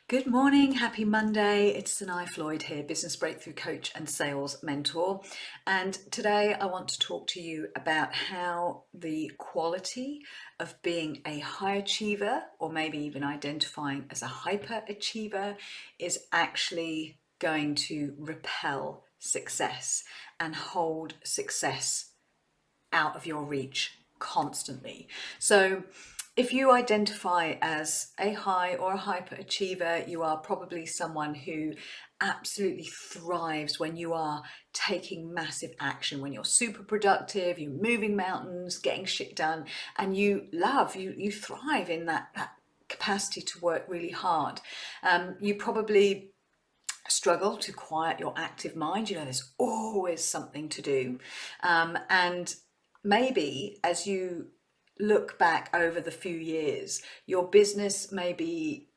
Good morning, happy Monday. It's Sanai Floyd here, business breakthrough coach and sales mentor. And today I want to talk to you about how the quality of being a high achiever, or maybe even identifying as a hyper achiever, is actually going to repel success and hold success out of your reach constantly. So if you identify as a high or a hyper achiever, you are probably someone who absolutely thrives when you are taking massive action, when you're super productive, you're moving mountains, getting shit done, and you thrive in that capacity to work really hard. You probably struggle to quiet your active mind. There's always something to do. And maybe as you look back over the few years, your business may be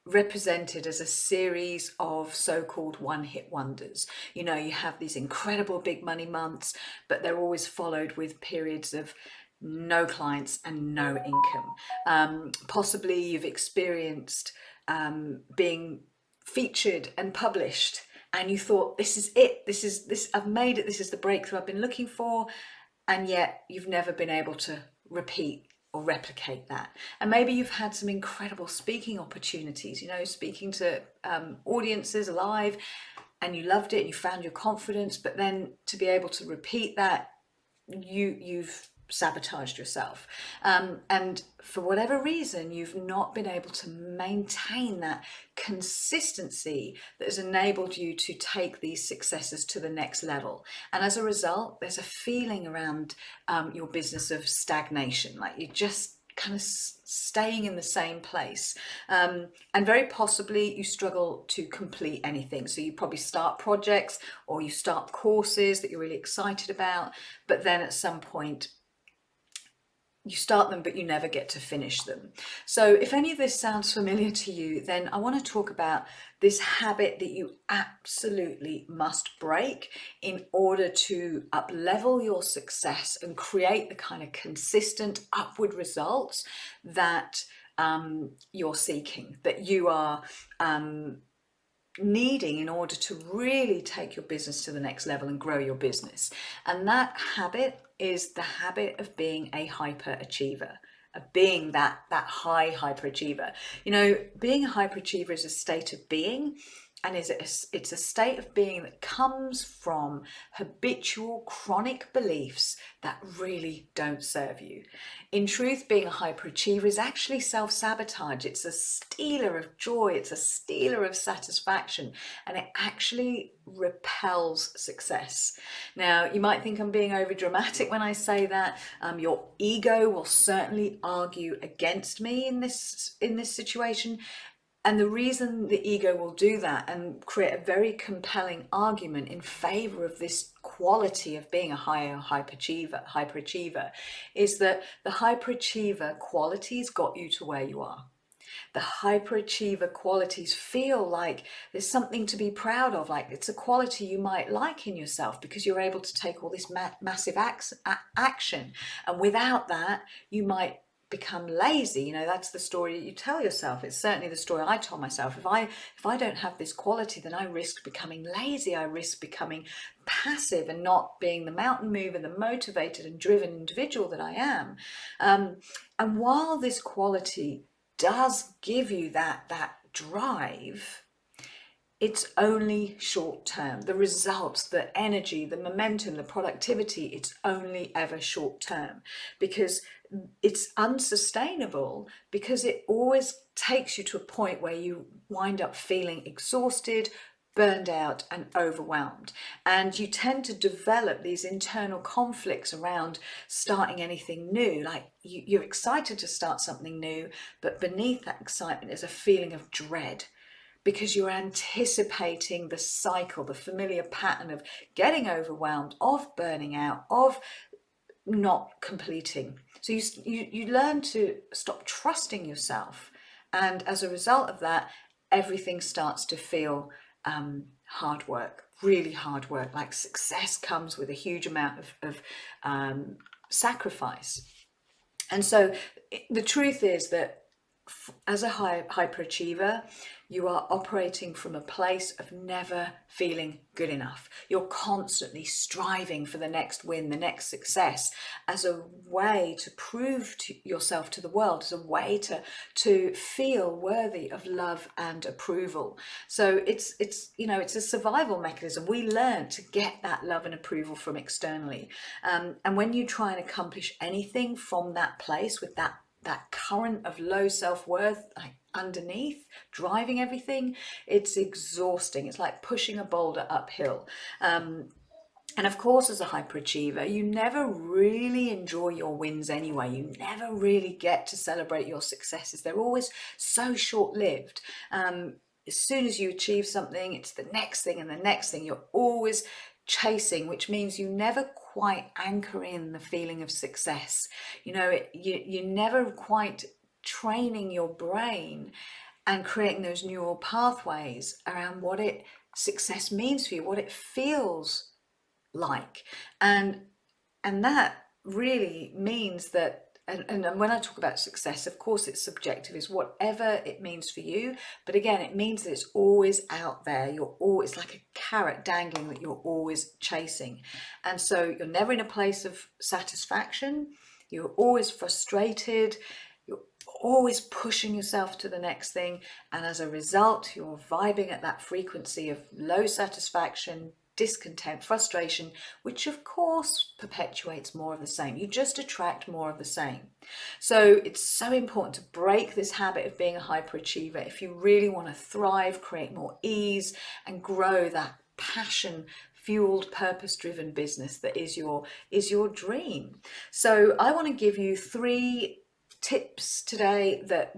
represented as a series of so-called one-hit wonders. You have these incredible big money months, but they're always followed with periods of no clients and no income. Possibly you've experienced being featured and published, and you thought, this is it, I've made it, this is the breakthrough I've been looking for, and yet you've never been able to repeat or replicate that. And maybe you've had some incredible speaking opportunities, speaking to audiences live, and you loved it and you found your confidence, but then to be able to repeat that, you've sabotaged yourself, and for whatever reason you've not been able to maintain that consistency that has enabled you to take these successes to the next level. And as a result, there's a feeling around your business of stagnation, like you're just kind of staying in the same place, and very possibly you struggle to complete anything. So you probably start projects or you start courses that you're really excited about, but then at some point you start them but you never get to finish them. So if any of this sounds familiar to you, then I want to talk about this habit that you absolutely must break in order to up-level your success and create the kind of consistent upward results that you're seeking, that you are needing in order to really take your business to the next level and grow your business. And that habit is the habit of being a hyper achiever, of being that high hyper achiever. Being a hyper achiever is a state of being, and it's a state of being that comes from habitual chronic beliefs that really don't serve you. In truth, being a hyperachiever is actually self-sabotage. It's a stealer of joy, it's a stealer of satisfaction, and it actually repels success. Now, you might think I'm being over dramatic when I say that. Your ego will certainly argue against me in this situation. And the reason the ego will do that and create a very compelling argument in favor of this quality of being a hyperachiever, is that the hyperachiever qualities got you to where you are. The hyperachiever qualities feel like there's something to be proud of, like it's a quality you might like in yourself because you're able to take all this massive action. And without that, you might become lazy. That's the story you tell yourself. It's certainly the story I told myself. If I don't have this quality, then I risk becoming lazy. I risk becoming passive and not being the mountain mover, the motivated and driven individual that I am. And while this quality does give you that drive, it's only short term. The results, the energy, the momentum, the productivity, it's only ever short term, because it's unsustainable, because it always takes you to a point where you wind up feeling exhausted, burned out and overwhelmed. And you tend to develop these internal conflicts around starting anything new. Like you're excited to start something new, but beneath that excitement is a feeling of dread, because you're anticipating the cycle, the familiar pattern of getting overwhelmed, of burning out, of not completing. So you learn to stop trusting yourself. And as a result of that, everything starts to feel hard work, really hard work. Like success comes with a huge amount of sacrifice. And so the truth is that as a hyperachiever, you are operating from a place of never feeling good enough. You're constantly striving for the next win, the next success, as a way to prove to yourself to the world, as a way to feel worthy of love and approval. So it's a survival mechanism. We learn to get that love and approval from externally, and when you try and accomplish anything from that place with that current of low self-worth, like underneath driving everything, it's exhausting. It's like pushing a boulder uphill. And of course, as a hyperachiever, you never really enjoy your wins anyway. You never really get to celebrate your successes. They're always so short-lived. As soon as you achieve something, it's the next thing and the next thing. You're always chasing, which means you never quite anchor in the feeling of success. You never quite training your brain and creating those neural pathways around what success means for you, what it feels like, and that really means that. And when I talk about success, of course, it's subjective, is whatever it means for you. But again, it means that it's always out there. You're always like a carrot dangling that you're always chasing. And so you're never in a place of satisfaction. You're always frustrated. You're always pushing yourself to the next thing. And as a result, you're vibing at that frequency of low satisfaction, discontent, frustration, which of course perpetuates more of the same. You just attract more of the same. So it's so important to break this habit of being a hyperachiever if you really want to thrive, create more ease, and grow that passion fueled, purpose-driven business that is your dream. So I want to give you 3 tips today that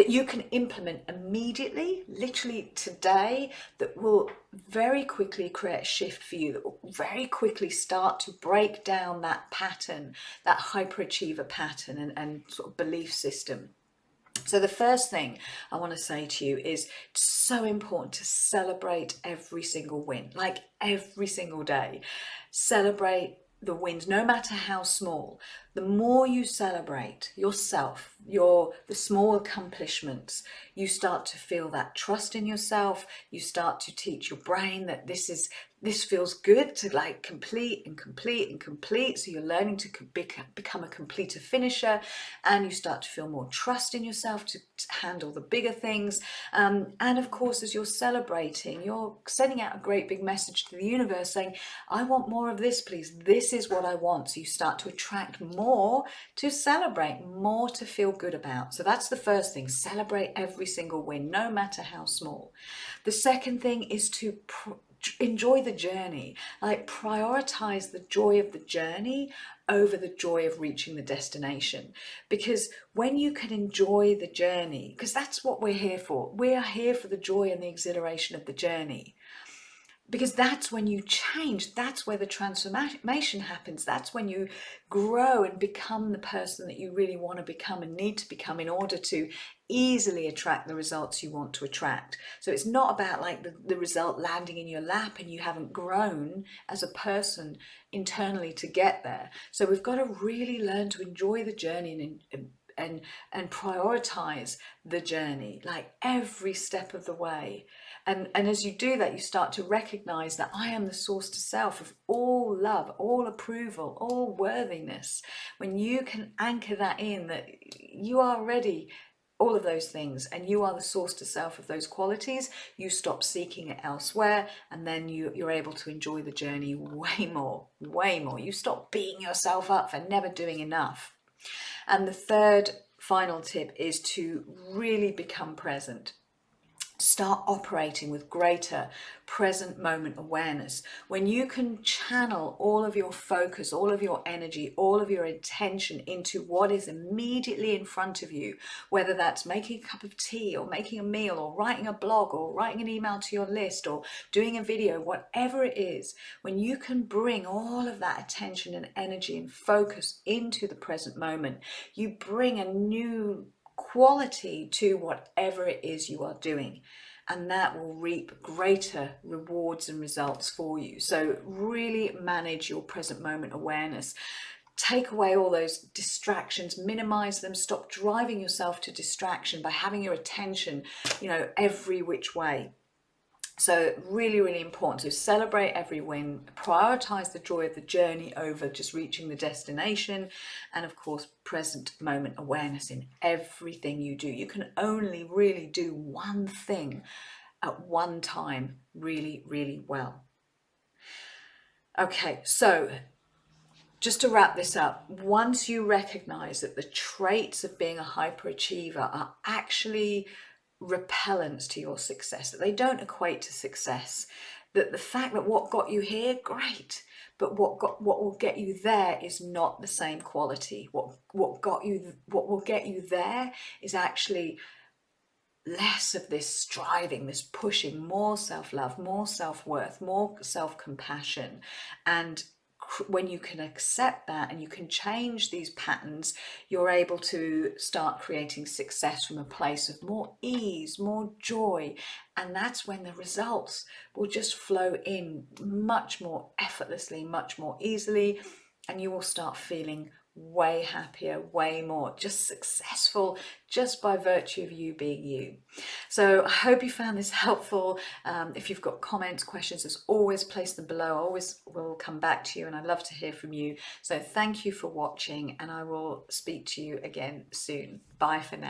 you can implement immediately, literally today, that will very quickly create a shift for you, that will very quickly start to break down that pattern, that hyperachiever pattern and sort of belief system. So the first thing I want to say to you is it's so important to celebrate every single win, like every single day. Celebrate the wins, no matter how small. The more you celebrate yourself, the small accomplishments, you start to feel that trust in yourself. You start to teach your brain that this feels good to like complete and complete and complete. So you're learning to become a completer finisher, and you start to feel more trust in yourself to handle the bigger things. And of course, as you're celebrating, you're sending out a great big message to the universe saying, I want more of this, please. This is what I want. So you start to attract more to celebrate, more to feel good about. So that's the first thing. Celebrate every single win, no matter how small. The second thing is to enjoy the journey, like prioritize the joy of the journey over the joy of reaching the destination. Because when you can enjoy the journey, because that's what we're here for, we are here for the joy and the exhilaration of the journey. Because that's when you change, that's where the transformation happens. That's when you grow and become the person that you really want to become and need to become in order to easily attract the results you want to attract. So it's not about like the result landing in your lap and you haven't grown as a person internally to get there. So we've got to really learn to enjoy the journey and prioritize the journey, like every step of the way. And as you do that, you start to recognize that I am the source to self of all love, all approval, all worthiness. When you can anchor that in, that you are already all of those things and you are the source to self of those qualities, you stop seeking it elsewhere, and then you're able to enjoy the journey way more. You stop beating yourself up for never doing enough. And the third final tip is to really become present. Start operating with greater present moment awareness. When you can channel all of your focus, all of your energy, all of your attention into what is immediately in front of you, whether that's making a cup of tea or making a meal or writing a blog or writing an email to your list or doing a video, whatever it is, when you can bring all of that attention and energy and focus into the present moment, you bring a new quality to whatever it is you are doing, and that will reap greater rewards and results for you. So really manage your present moment awareness. take away all those distractions, minimize them, stop driving yourself to distraction by having your attention, every which way. So really, really important to celebrate every win, prioritize the joy of the journey over just reaching the destination, and of course, present moment awareness in everything you do. You can only really do one thing at one time really, really well. Okay, so just to wrap this up, once you recognize that the traits of being a hyperachiever are actually repellents to your success, that they don't equate to success, that the fact that what got you here, great, but what will get you there is not the same quality. What will get you there is actually less of this striving, this pushing, more self-love, more self-worth, more self-compassion. And when you can accept that and you can change these patterns, you're able to start creating success from a place of more ease, more joy. And that's when the results will just flow in much more effortlessly, much more easily, and you will start feeling way happier, way more just successful, just by virtue of you being you. So I hope you found this helpful. If you've got comments, questions, as always, place them below. I always will come back to you, and I'd love to hear from you. So thank you for watching, and I will speak to you again soon. Bye for now.